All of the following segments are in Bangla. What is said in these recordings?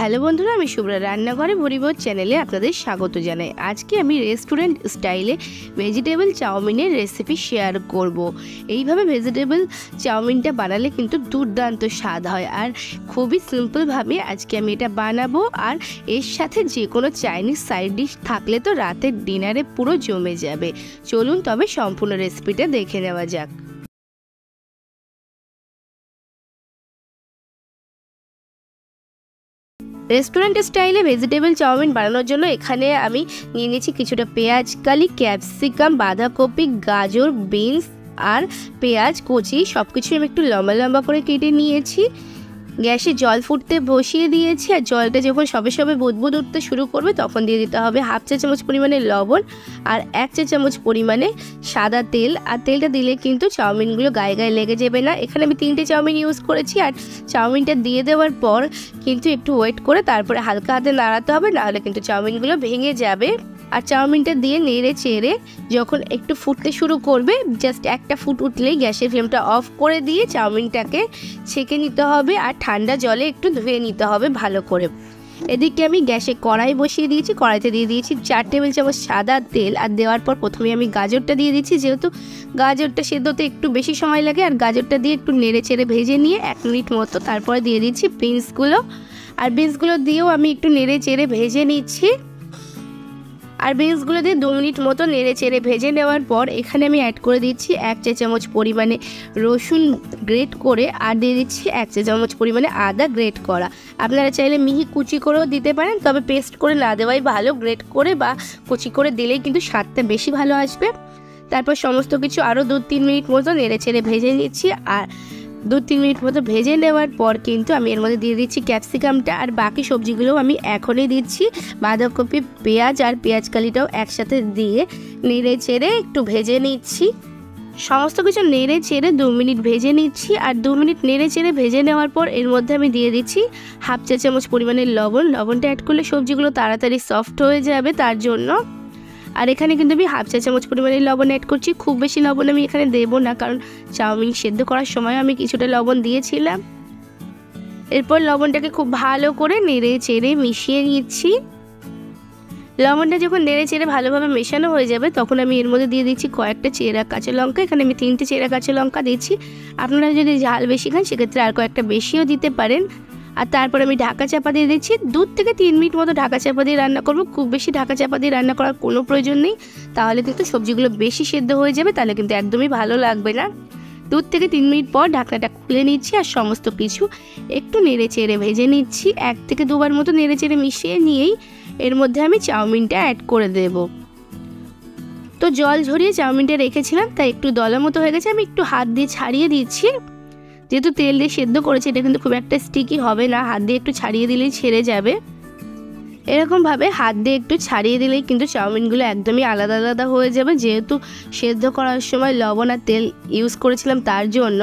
হ্যালো বন্ধুরা, আমি শুভ্রা রান্নাঘরে ভরিভোজ চ্যানেলে আপনাদের স্বাগত জানাই। আজকে আমি রেস্টুরেন্ট স্টাইলে ভেজিটেবল চাউমিনের রেসিপি শেয়ার করব। এইভাবে ভেজিটেবল চাউমিনটা বানালে কিন্তু দুর্দান্ত স্বাদ হয়, আর খুবই সিম্পলভাবে আজকে আমি এটা বানাবো। আর এর সাথে যে কোনো চাইনিজ সাইড ডিশ থাকলে তো রাতের ডিনারে পুরো জমে যাবে। চলুন তবে সম্পূর্ণ রেসিপিটা দেখে নেওয়া যাক। রেস্টুরেন্ট স্টাইলে ভেজিটেবল চাউমিন বানানোর জন্য এখানে আমি নিয়ে নিয়েছি কিছুটা পেঁয়াজ কালি, ক্যাপসিকাম, বাঁধাকপি, গাজর, বিনস আর পেঁয়াজ কুচি সব কিছু আমি একটু লম্বা লম্বা করে কেটে নিয়েছি। গ্যাসে জল ফুটতে বসিয়ে দিয়েছি, আর জলটা যখন সবে সবে বুদবুদ উঠতে শুরু করবে তখন দিয়ে দিতে হবে হাফ চা চামচ পরিমাণে লবণ আর 1 চা চামচ পরিমাণে সাদা তেল। আর তেলটা দিলে কিন্তু চাউমিনগুলো গায়ে গায়ে লেগে যাবে না। এখানে আমি 3টে চাউমিন ইউজ করেছি, আর চাউমিনটা দিয়ে দেওয়ার পর কিন্তু একটু ওয়েট করে তারপরে হালকা হাতে নাড়াতে হবে, নাহলে কিন্তু চাউমিনগুলো ভেঙে যাবে। আর চাউমিনটা দিয়ে নেড়ে চেড়ে যখন একটু ফুটতে শুরু করবে, জাস্ট একটা ফুট উঠলেই গ্যাসের ফ্লেমটা অফ করে দিয়ে চাউমিনটাকে ছেঁকে নিতে হবে আর ঠান্ডা জলে একটু ধুয়ে নিতে হবে ভালো করে। এদিকে আমি গ্যাসে কড়াই বসিয়ে দিয়েছি, কড়াইতে দিয়ে দিয়েছি 4 টেবিল চামচ সাদা তেল। আর দেওয়ার পর প্রথমে আমি গাজরটা দিয়ে দিচ্ছি, যেহেতু গাজরটা সেদ্ধতে একটু বেশি সময় লাগে। আর গাজরটা দিয়ে একটু নেড়ে চেড়ে ভেজে নিয়ে 1 মিনিট মতো তারপরে দিয়ে দিচ্ছি বিনসগুলো। আর বিনসগুলো দিয়েও আমি একটু নেড়ে চেড়ে ভেজে নিচ্ছি। আর বিনসগুলো দিয়ে 2 মিনিট মতো নেড়ে চেড়ে ভেজে নেওয়ার পর এখানে আমি অ্যাড করে দিচ্ছি 1 চা চামচ পরিমাণে রসুন গ্রেট করে, আর দিয়ে দিচ্ছি 1 চা চামচ পরিমাণে আদা গ্রেট করা। আপনারা চাইলে মিহি কুচি করেও দিতে পারেন, তবে পেস্ট করে না দেওয়াই ভালো। গ্রেট করে বা কুচি করে দিলেই কিন্তু স্বাদটা বেশি ভালো আসবে। তারপর সমস্ত কিছু আরও 2-3 মিনিট মতো নেড়ে চেড়ে ভেজে নিচ্ছি। আর 2-3 মিনিট মতো ভেজে নেওয়ার পর কিন্তু আমি এর মধ্যে দিয়ে দিচ্ছি ক্যাপসিকামটা, আর বাকি সবজিগুলোও আমি এখনই দিচ্ছি। বাঁধাকপি, পেঁয়াজ আর পেঁয়াজ কালিটাও একসাথে দিয়ে নেড়ে চেড়ে একটু ভেজে নিচ্ছি। সমস্ত কিছু নেড়ে চেড়ে 2 মিনিট ভেজে নিচ্ছি। আর 2 মিনিট নেড়ে চেড়ে ভেজে নেওয়ার পর এর মধ্যে আমি দিয়ে দিচ্ছি হাফ চা চামচ পরিমাণে লবণ। লবণটা অ্যাড করলে সবজিগুলো তাড়াতাড়ি সফট হয়ে যাবে তার জন্য। আর এখানে কিন্তু আমি হাফ চা চামচ পরিমাণে লবণ অ্যাড করছি। খুব বেশি লবণ আমি এখানে দেবো না, কারণ চাউমিন সেদ্ধ করার সময় আমি কিছুটা লবণ দিয়েছিলাম। এরপর লবণটাকে খুব ভালো করে নেড়ে চেড়ে মিশিয়ে নিচ্ছি। লবণটা যখন নেড়ে চেড়ে ভালোভাবে মেশানো হয়ে যাবে তখন আমি এর মধ্যে দিয়ে দিচ্ছি কয়েকটা চেরা কাঁচা লঙ্কা। এখানে আমি 3টে চেরা কাঁচা লঙ্কা দিচ্ছি। আপনারা যদি ঝাল বেশি খান সেক্ষেত্রে আর কয়েকটা বেশিও দিতে পারেন। আর তারপর আমি ঢাকা চাপা দিয়ে দিচ্ছি। 2 থেকে 3 মিনিট মতো ঢাকা চাপা দিয়ে রান্না করব। খুব বেশি ঢাকা চাপা দিয়ে রান্না করার কোনো প্রয়োজন নেই, তাহলে কিন্তু সবজিগুলো বেশি সেদ্ধ হয়ে যাবে, তাহলে কিন্তু একদমই ভালো লাগবে না। 2 থেকে 3 মিনিট পর ঢাকনাটা খুলে নিচ্ছি, আর সমস্ত কিছু একটু নেড়ে চেড়ে ভেজে নিচ্ছি। 1 থেকে 2 বার মতো নেড়ে চেড়ে মিশিয়ে নিয়েই এর মধ্যে আমি চাউমিনটা অ্যাড করে দেব। তো জল ঝরিয়ে চাউমিনটা রেখেছিলাম, তাই একটু দলা মতো হয়ে গেছে। আমি একটু হাত দিয়ে ছাড়িয়ে দিচ্ছি, যেহেতু তেল দিয়ে সেদ্ধ করেছি এটা কিন্তু খুব একটা স্টিকি হবে না। হাত দিয়ে একটু ছাড়িয়ে দিলেই ছেড়ে যাবে। এরকমভাবে হাত দিয়ে একটু ছাড়িয়ে দিলেই কিন্তু চাউমিনগুলো একদমই আলাদা আলাদা হয়ে যাবে, যেহেতু সেদ্ধ করার সময় লবণ আর তেল ইউজ করেছিলাম তার জন্য।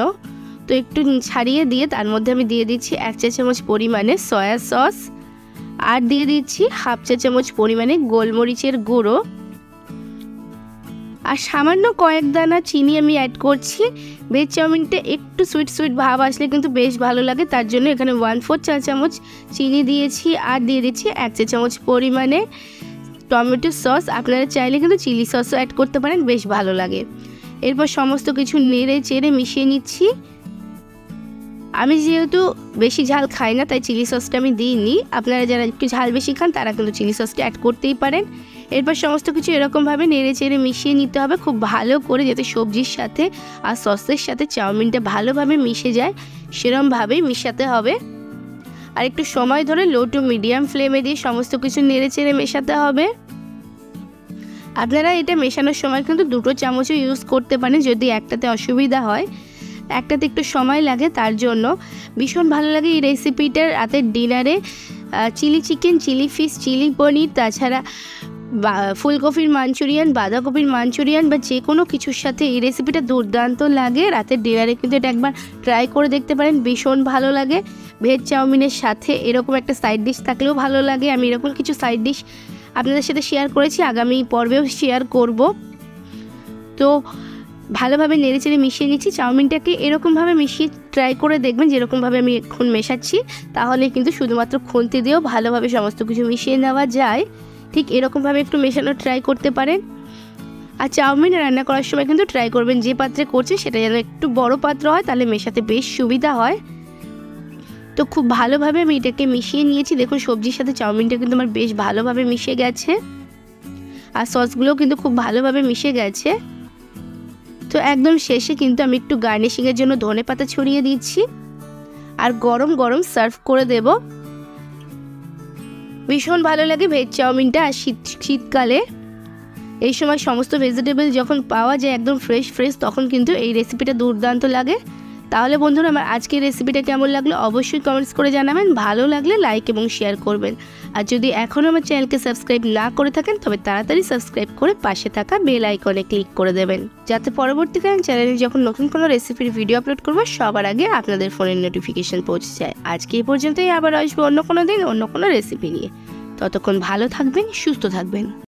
তো একটু ছাড়িয়ে দিয়ে তার মধ্যে আমি দিয়ে দিচ্ছি 1 চা চামচ পরিমাণে সয়া সস, আর দিয়ে দিচ্ছি হাফ চা চামচ পরিমাণে গোলমরিচের গুঁড়ো, আর সামান্য কয়েক দানা চিনি আমি অ্যাড করছি। ভেজ চাউমিনটা একটু সুইট সুইট ভাব আসলে কিন্তু বেশ ভালো লাগে, তার জন্য এখানে 1/4 চা চামচ চিনি দিয়েছি। আর দিয়ে দিচ্ছি 1 চা চামচ পরিমাণে টমেটো সস। আপনারা চাইলে কিন্তু চিলি সসও অ্যাড করতে পারেন, বেশ ভালো লাগে। এরপর সমস্ত কিছু নেড়ে চেড়ে মিশিয়ে নিচ্ছি। আমি যেহেতু বেশি ঝাল খাই না তাই চিলি সসটা আমি দিইনি। আপনারা যারা একটু ঝাল বেশি খান তারা কিন্তু চিলি সসটা অ্যাড করতেই পারেন। এরপর সমস্ত কিছু এরকমভাবে নেড়ে চেড়ে মিশিয়ে নিতে হবে খুব ভালো করে, যাতে সবজির সাথে আর সসের সাথে চাউমিনটা ভালোভাবে মিশে যায়, সেরমভাবেই মিশাতে হবে। আর একটু সময় ধরে লো টু মিডিয়াম ফ্লেমে দিয়ে সমস্ত কিছু নেড়ে চেড়ে মেশাতে হবে। আপনারা এটা মেশানোর সময় কিন্তু 2টো চামচও ইউজ করতে পারেন যদি একটাতে অসুবিধা হয়। একটাতে একটু সময় লাগে, তার জন্য ভীষণ ভালো লাগে এই রেসিপিটার রাতের ডিনারে। Chilli chicken, chilli fish, chilli paneer, তাছাড়া ফুলকপির মাঞ্চুরিয়ান, বাঁধাকপির মাঞ্চুরিয়ান বা যে কোনো কিছুর সাথে এই রেসিপিটা দুর্দান্ত লাগে। রাতের ডিনারে কিন্তু এটা একবার ট্রাই করে দেখতে পারেন, ভীষণ ভালো লাগে। ভেজ চাউমিনের সাথে এরকম একটা সাইড ডিশ থাকলেও ভালো লাগে। আমি এরকম কিছু সাইড ডিশ আপনাদের সাথে শেয়ার করেছি, আগামী পর্বেও শেয়ার করব। তো ভালোভাবে নেড়েচেড়ে মিশিয়ে নিচ্ছি। চাউমিনটাকে এরকমভাবে মিশিয়ে ট্রাই করে দেখবেন, যেরকমভাবে আমি এখন মেশাচ্ছি, তাহলে কিন্তু শুধুমাত্র খুন্তি দিয়েও ভালোভাবে সমস্ত কিছু মিশিয়ে নেওয়া যায়। ঠিক এরকমভাবে একটু মেশানোর ট্রাই করতে পারেন। আর চাউমিন রান্না করার সময় কিন্তু ট্রাই করবেন যে পাত্রে করছেন সেটা যেন একটু বড় পাত্র হয়, তাহলে মেশাতে বেশ সুবিধা হয়। তো খুব ভালোভাবে আমি এটাকে মিশিয়ে নিয়েছি। দেখুন সবজির সাথে চাউমিনটা কিন্তু আমার বেশ ভালোভাবে মিশে গেছে, আর সসগুলোও কিন্তু খুব ভালোভাবে মিশে গেছে। তো একদম শেষে কিন্তু আমি একটু গার্নিশিংয়ের জন্য ধনেপাতা ছড়িয়ে দিচ্ছি, আর গরম গরম সার্ভ করে দেব। ভীষণ ভালো লাগে ভেজ চাউমিনটা। আর শীতকালে এই সময় সমস্ত ভেজিটেবল যখন পাওয়া যায় একদম ফ্রেশ, তখন কিন্তু এই রেসিপিটা দুর্দান্ত লাগে। তাহলে বন্ধুরা, আমার আজকের রেসিপিটা কেমন লাগলো অবশ্যই কমেন্টস করে জানাবেন। ভালো লাগলে লাইক এবং শেয়ার করবেন। আর যদি এখনও আমার চ্যানেলকে সাবস্ক্রাইব না করে থাকেন তবে তাড়াতাড়ি সাবস্ক্রাইব করে পাশে থাকা বেল আইকনে ক্লিক করে দেবেন, যাতে পরবর্তীকালে চ্যানেলে যখন নতুন কোনো রেসিপির ভিডিও আপলোড করবো সবার আগে আপনাদের ফোনের নোটিফিকেশন পৌঁছে যায়। আজকে এই পর্যন্তই, আবার আসবো অন্য কোনো দিন অন্য কোনো রেসিপি নিয়ে। ততক্ষণ ভালো থাকবেন, সুস্থ থাকবেন।